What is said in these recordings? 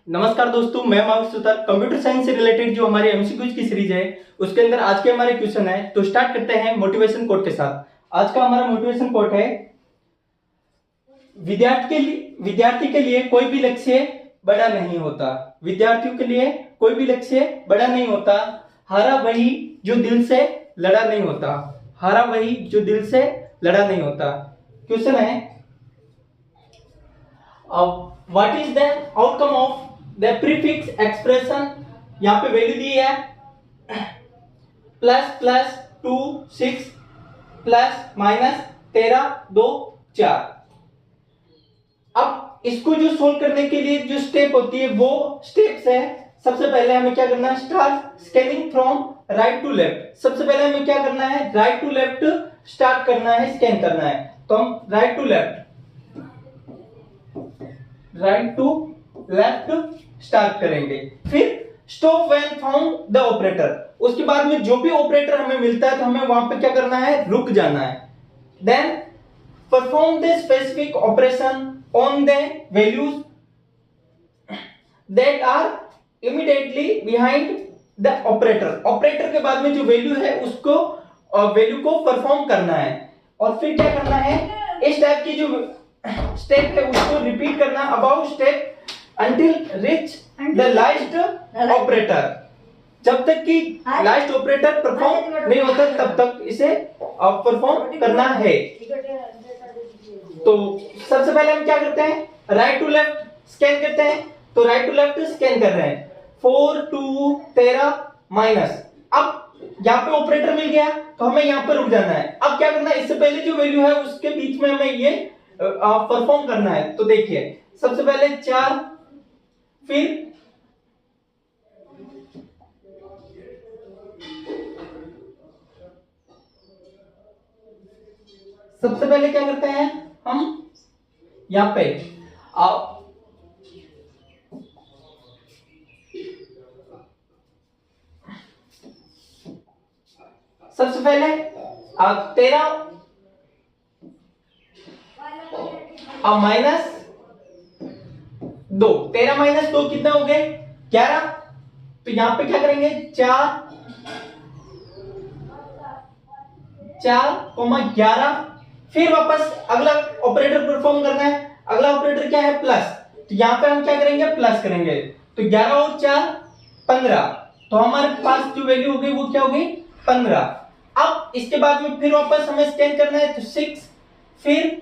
नमस्कार दोस्तों, मैं मानव सुतार। कंप्यूटर साइंस से रिलेटेड जो हमारी एमसीक्यूज की सीरीज है उसके अंदर आज के हमारे क्वेश्चन है। तो स्टार्ट करते हैं मोटिवेशन कोट के साथ। आज का हमारा मोटिवेशन कोट है, विद्यार्थी के लिए कोई भी लक्ष्य बड़ा नहीं होता। विद्यार्थियों के लिए कोई भी लक्ष्य बड़ा नहीं होता। हारा वही जो दिल से लड़ा नहीं होता। हारा वही जो दिल से लड़ा नहीं होता। क्वेश्चन है, what is the outcome of the prefix expression. यहां पे वैल्यू दी है प्लस प्लस 2 6 प्लस माइनस 13 2 4। अब इसको जो सोल्व करने के लिए जो स्टेप होती है वो स्टेप्स है। सबसे पहले हमें क्या करना है, start scanning from right to left. सबसे पहले हमें क्या करना है, राइट टू लेफ्ट स्टार्ट करना है, स्कैन करना है। तो हम राइट टू लेफ्ट स्टार्ट करेंगे। फिर stop when found the operator. उसके बाद में जो भी ऑपरेटर हमें मिलता है तो हमें वहां पे क्या करना है, रुक जाना है। Then perform the specific operation on the values that are immediately behind the operator. Operator के बाद में जो वैल्यू है उसको वैल्यू को परफॉर्म करना है। और फिर क्या करना है, इस टाइप की जो स्टेप है उसको रिपीट करना about step until rich the last operator. जब तक कि लास्ट ऑपरेटर परफॉर्म नहीं होता तब तक इसे परफॉर्म करना है। तो सबसे पहले हम क्या करते हैं, राइट टू लेफ्ट स्कैन करते हैं। तो राइट टू लेफ्ट स्कैन कर रहे हैं। 4 2 13 माइनस। अब यहाँ पे ऑपरेटर मिल गया तो हमें यहाँ पे रुक जाना है। अब क्या करना है, इससे पहले जो वैल्यू है उसके बीच में हमें ये परफॉर्म करना है। तो देखिए सबसे पहले 4, फिर सबसे पहले क्या करते हैं हम यहाँ पे सबसे पहले 13 माइनस 2। 13 माइनस 2 कितना हो गए, 11। तो यहां पे क्या करेंगे, 4,11। फिर वापस अगला ऑपरेटर परफॉर्म करना है। अगला ऑपरेटर क्या है, प्लस। तो यहां पे हम क्या करेंगे, प्लस करेंगे। तो 11 और 4 15। तो हमारे पास जो वैल्यू हो गई वो क्या हो गई, 15। अब इसके बाद में फिर वापस हमें स्कैन करना है। तो 6, फिर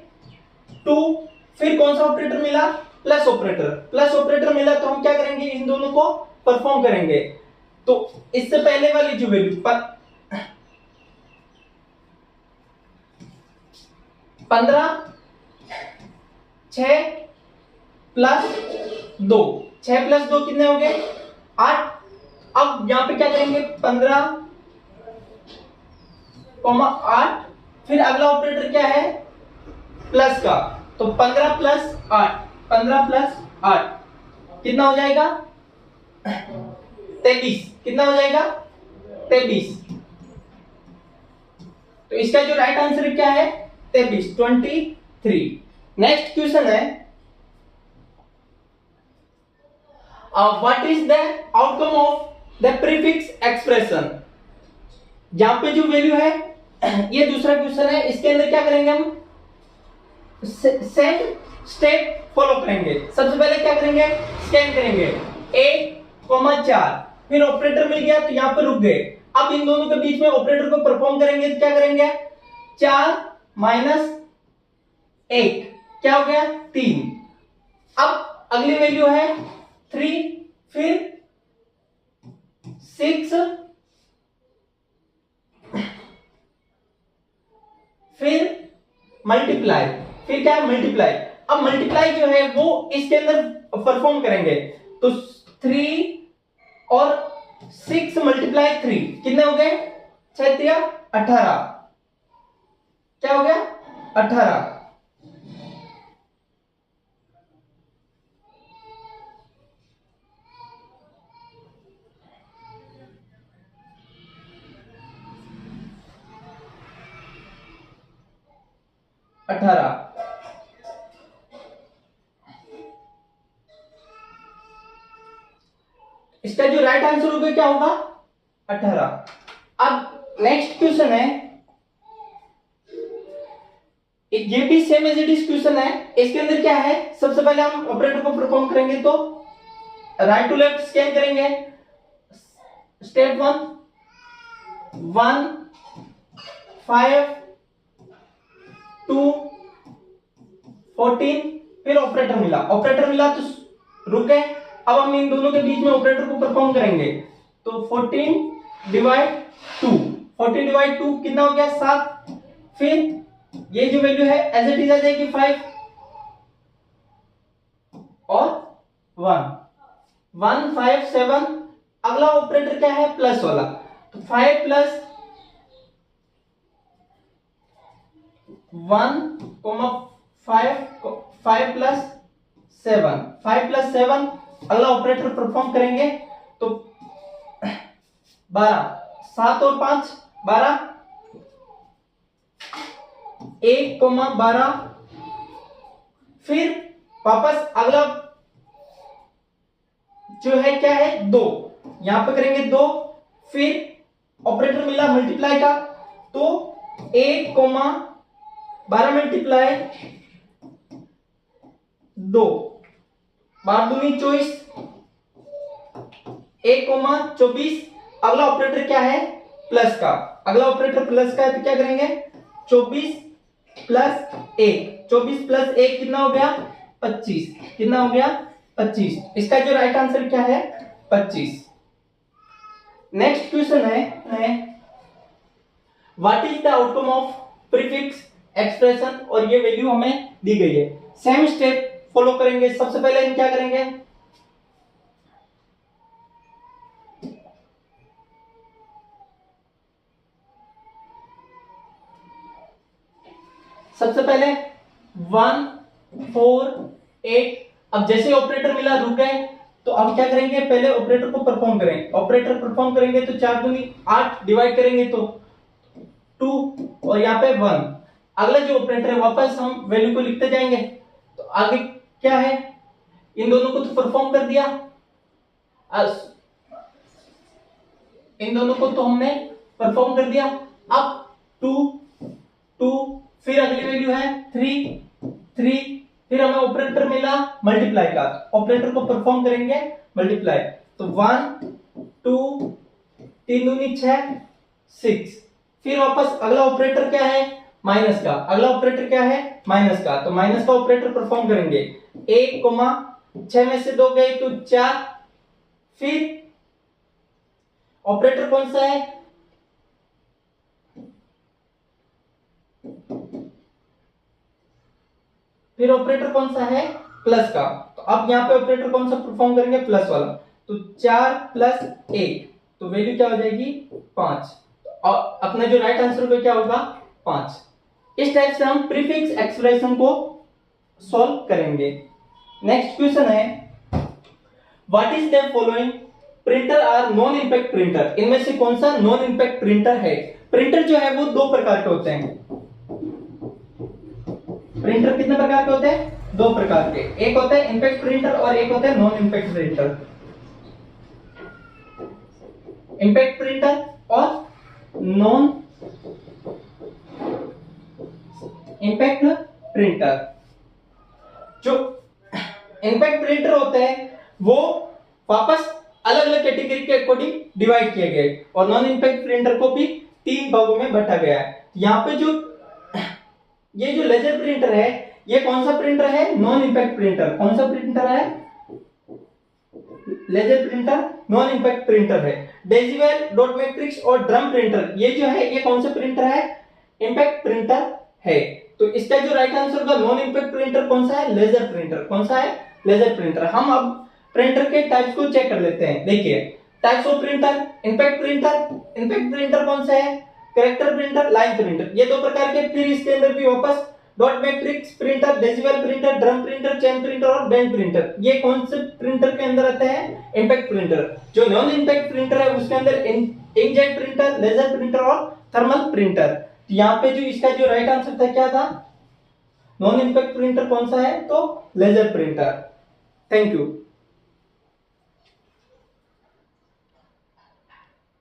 2, फिर कौन सा ऑपरेटर मिला, प्लस ऑपरेटर। प्लस ऑपरेटर मिला तो हम क्या करेंगे, इन दोनों को परफॉर्म करेंगे। तो इससे पहले वाली जो वैल्यू 15 6 प्लस 2, 6 प्लस 2 कितने हो गए, 8। अब यहां पे क्या करेंगे, 15 8। फिर अगला ऑपरेटर क्या है, प्लस का। तो 15 प्लस 8, 15 प्लस 8 कितना हो जाएगा, 23। कितना हो जाएगा, 23। तो इसका जो राइट आंसर क्या है, 23 23। नेक्स्ट क्वेश्चन है, what is the outcome of the prefix expression. यहां पे जो वैल्यू है ये दूसरा क्वेश्चन है। इसके अंदर क्या करेंगे, हम सेम स्टेप फॉलो करेंगे। सबसे पहले क्या करेंगे, स्कैन करेंगे 1,4। फिर ऑपरेटर मिल गया तो यहां पर रुक गए। अब इन दोनों के बीच में ऑपरेटर को परफॉर्म करेंगे तो क्या करेंगे, 4 माइनस 1 क्या हो गया, 3। अब अगली वैल्यू है 3, फिर 6, फिर मल्टीप्लाई। फिर क्या है, मल्टीप्लाई। अब मल्टीप्लाई जो है वो इसके अंदर परफॉर्म करेंगे। तो 3 और 6 मल्टीप्लाई 3 कितने हो गए, 6 3 18। क्या हो गया, 18। इसका जो राइट आंसर होगा क्या होगा 18। अब नेक्स्ट क्वेश्चन है, ये भी same as it is question है। इसके अंदर क्या है, सबसे पहले हम ऑपरेटर को परफॉर्म करेंगे तो राइट टू लेफ्ट स्कैन करेंगे। स्टेप 1 5 2 14, फिर ऑपरेटर मिला तो रुक गए। अब हम इन दोनों के बीच में ऑपरेटर को परफॉर्म करेंगे तो 14 डिवाइड 2, 14 डिवाइड 2 कितना हो गया 7। फिर ये जो वैल्यू है एज इट इज आ जाएगी 5 और 1 1 5 7। अगला ऑपरेटर क्या है प्लस वाला, तो 5 प्लस 1 5 प्लस 7, 5 प्लस 7। अगला ऑपरेटर परफॉर्म करेंगे तो 12, 7 और 5 12, 1,12। फिर वापस अगला जो है क्या है 2, यहां पे करेंगे 2। फिर ऑपरेटर मिला मल्टीप्लाई का तो 1,12 मल्टीप्लाई 2, 12 दूनी 24, 1,24। अगला ऑपरेटर क्या है प्लस का, अगला ऑपरेटर प्लस का है तो क्या करेंगे 24 प्लस 1, 24 प्लस 1 कितना हो गया 25, कितना हो गया 25। इसका जो राइट आंसर क्या है 25। नेक्स्ट क्वेश्चन है what is the outcome of prefix expression, और ये वैल्यू हमें दी गई है। सेम स्टेप फॉलो करेंगे। सबसे पहले हम क्या करेंगे, सबसे पहले 1 4 8। अब जैसे ऑपरेटर मिला रुक गए तो अब क्या करेंगे, पहले ऑपरेटर को परफॉर्म करें। ऑपरेटर परफॉर्म करेंगे तो 4 दूनी 8 डिवाइड करेंगे तो 2 और यहाँ पे 1। अगला जो ऑपरेटर है वापस हम वैल्यू को लिखते जाएंगे। तो आगे क्या है, इन दोनों को तो परफॉर्म कर दिया, इन दोनों को तो हमने परफॉर्म कर दिया। अब 2 2, फिर अगली वैल्यू है 3, फिर हमें ऑपरेटर मिला मल्टीप्लाई का, ऑपरेटर को परफॉर्म करेंगे मल्टीप्लाई तो 1 2 3 दूनी 6 6। फिर वापस अगला ऑपरेटर क्या है माइनस का, अगला ऑपरेटर क्या है माइनस का, तो माइनस का ऑपरेटर परफॉर्म करेंगे 1,6 में से 2 गए तो 4। फिर ऑपरेटर कौन सा है, फिर ऑपरेटर कौन सा है प्लस का, तो अब यहां पे ऑपरेटर कौन सा परफॉर्म करेंगे प्लस वाला, तो 4 प्लस 1 तो वैल्यू क्या हो जाएगी 5। और अपना जो राइट आंसर होगा क्या होगा 5। इस टाइप से हम प्रीफिक्स एक्सप्रेशन को सॉल्व करेंगे। नेक्स्ट क्वेश्चन है what is the following printer are non impact printer, इनमें से कौन सा नॉन इंपैक्ट प्रिंटर है। प्रिंटर जो है वो दो प्रकार के होते हैं। प्रिंटर कितने प्रकार के होते हैं, दो प्रकार के, एक होता है इंपैक्ट प्रिंटर और एक होता है non impact printer. Impact printer और नॉन इंपैक्ट प्रिंटर। जो इंपैक्ट प्रिंटर होते हैं वो वापस अलग अलग कैटेगरी के अकॉर्डिंग डिवाइड किए गए और नॉन इंपैक्ट प्रिंटर को भी 3 भागों में बांटा गया है। यहाँ पे जो ये जो लेजर प्रिंटर है ये कौन सा प्रिंटर है, नॉन इंपैक्ट प्रिंटर। कौन सा प्रिंटर है, laser printer non impact printer है। डेसिबल, डॉट मैट्रिक्स और ड्रम प्रिंटर ये जो है ये कौन सा प्रिंटर है, इंपैक्ट प्रिंटर है। तो इसका जो राइट आंसर होगा नॉन इंपैक्ट प्रिंटर कौन सा है, लेजर प्रिंटर। कौन सा है, लेजर प्रिंटर। हम अब प्रिंटर के टाइप्स को चेक कर लेते हैं। देखिए types of printer, impact printer कौन सा है, कैरेक्टर प्रिंटर, लाइन प्रिंटर, ये दो प्रकार के। फिर इसके अंदर भी वापस dot matrix printer, decibel printer, drum printer, chain printer और बैंड प्रिंटर, ये कौन से प्रिंटर के अंदर आते हैं, इंपैक्ट प्रिंटर। जो नॉन इंपैक्ट प्रिंटर है उसके अंदर इंकजेट प्रिंटर, लेजर प्रिंटर और थर्मल प्रिंटर। तो यहाँ पे जो इसका जो राइट आंसर था क्या था, नॉन इंपैक्ट प्रिंटर कौन सा है, तो लेजर प्रिंटर। Thank you.